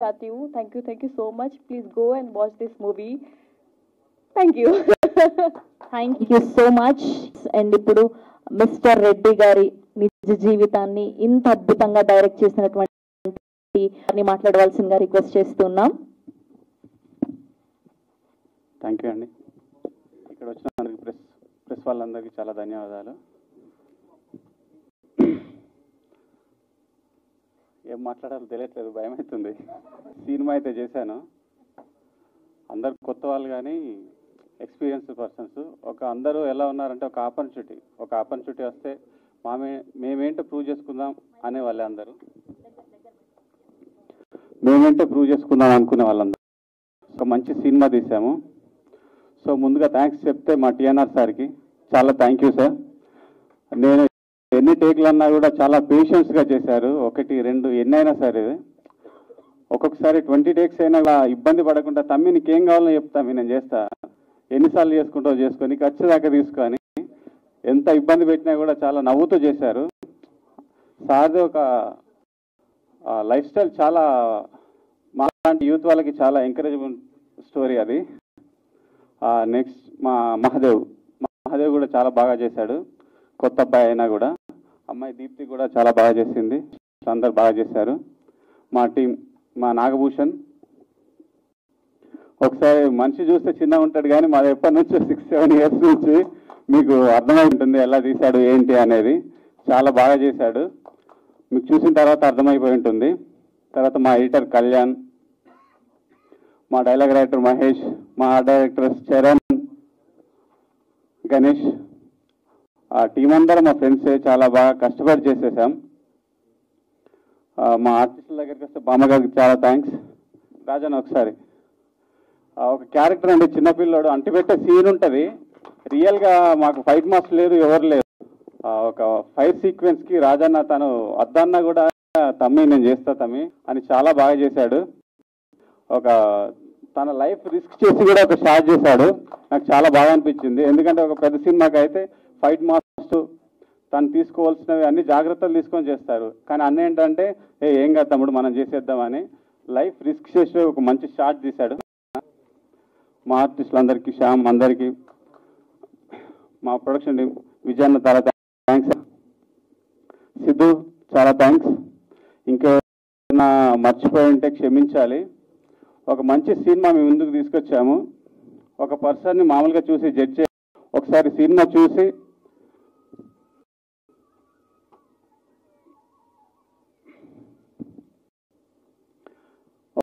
चाहती हूँ. Thank you so much. Please go and watch this movie. Thank you. Thank you so much. And ఇప్పుడు mister Reddy గారి నిజ జీవితాన్ని ఇంత అద్భుతంగా డైరెక్ట్ చేసినటువంటి మాట్లాడవలసిందిగా రిక్వెస్ట్ చేస్తున్నాం. థ్యాంక్ యూ అండి. ఇక్కడ వచ్చిన ప్రెస్ వాళ్ళందరికీ చాలా ధన్యవాదాలు. ఏం మాట్లాడాలో తెలియట్లేదు, భయం అవుతుంది. సినిమా అయితే చేశాను, అందరు కొత్త వాళ్ళు కానీ ఎక్స్పీరియన్స్ పర్సన్స్. అందరూ ఎలా ఉన్నారంటే ఒక ఆపర్చునిటీ వస్తే మేమేంటో ప్రూవ్ చేసుకుందాం అనే వాళ్ళే అందరూ. మేమేంటో ప్రూవ్ చేసుకుందాం అనుకునే వాళ్ళందరూ. సో మంచి సినిమా తీసాము. సో ముందుగా థ్యాంక్స్ చెప్తే మా టీఎన్ఆర్ సార్కి చాలా థ్యాంక్ యూ సార్. నేను ఎన్ని టేక్లు అన్నా కూడా చాలా పేషెన్స్గా చేశారు. 1, 2 ఎన్నైనా సరే, ఒక్కొక్కసారి 20 టేక్స్ అయినా ఇబ్బంది పడకుండా తమ్మి నీకేం కావాలో చెప్తామి నేను చేస్తా, ఎన్నిసార్లు చేసుకుంటావు చేసుకొని ఖర్చుదాకా తీసుకొని ఎంత ఇబ్బంది పెట్టినా కూడా చాలా నవ్వుతూ చేశారు. సార్ది ఒక లైఫ్ స్టైల్ చాలా మాలాంటి యూత్ వాళ్ళకి చాలా ఎంకరేజ్మెంట్ స్టోరీ అది. నెక్స్ట్ మా మహాదేవ్ కూడా చాలా బాగా చేశాడు. కొత్త అబ్బాయి అయినా కూడా. అమ్మాయి దీప్తి కూడా చాలా బాగా చేసింది. అందరు బాగా చేశారు. మా టీం, మా నాగభూషణ్ ఒకసారి మనిషి చూస్తే చిన్నగా ఉంటాడు కానీ మాది ఎప్పటి నుంచో 6-7 ఇయర్స్ నుంచి మీకు అర్థమై ఉంటుంది ఎలా తీశాడు ఏంటి అనేది. చాలా బాగా చేశాడు, మీకు చూసిన తర్వాత అర్థమైపోయి ఉంటుంది. తర్వాత మా ఎడిటర్ కళ్యాణ్, మా డైలాగ్ రైటర్ మహేష్, మా డైరెక్టర్స్ చరణ్, గణేష్, ఆ టీం అందరూ మా ఫ్రెండ్సే. చాలా బాగా కష్టపడి చేసేసాం. మా ఆర్టిస్టుల దగ్గరికి వస్తే బామ్మగారికి చాలా థ్యాంక్స్. రాజన్ ఒకసారి ఒక క్యారెక్టర్ అండి, చిన్నపిల్లడు అంటిపెట్టే సీన్ ఉంటుంది. రియల్గా మాకు ఫైట్ మాస్టర్ లేదు, ఎవరు లేరు. ఒక ఫైట్ సీక్వెన్స్కి రాజన్న తను వద్దన్నా కూడా తమ్మి నేను చేస్తా తమ్మి అని చాలా బాగా చేశాడు. తన లైఫ్ రిస్క్ చేసి కూడా ఒక షాట్ చేశాడు. నాకు చాలా బాగా అనిపించింది. ఎందుకంటే ఒక పెద్ద సినిమాకి అయితే ఫైట్ మాస్టర్ తను తీసుకోవాల్సినవి అన్ని జాగ్రత్తలు తీసుకొని చేస్తారు. కానీ అన్న ఏంటంటే ఏం కాదు తమ్ముడు మనం చేసేద్దామని లైఫ్ రిస్క్ చేసి ఒక మంచి షాట్ తీశాడు. మా ఆర్టిస్టులందరికీ, శ్యామ్ అందరికీ, మా ప్రొడక్షన్ టీం విజయన్న చాలా థ్యాంక్స్. సిద్ధు చాలా థ్యాంక్స్. ఇంకేమైనా మర్చిపోయి ఉంటే క్షమించాలి. ఒక మంచి సినిమా మేము ముందుకు తీసుకొచ్చాము. ఒక పర్సన్ని మామూలుగా చూసి జడ్జ్ ఒకసారి సినిమా చూసి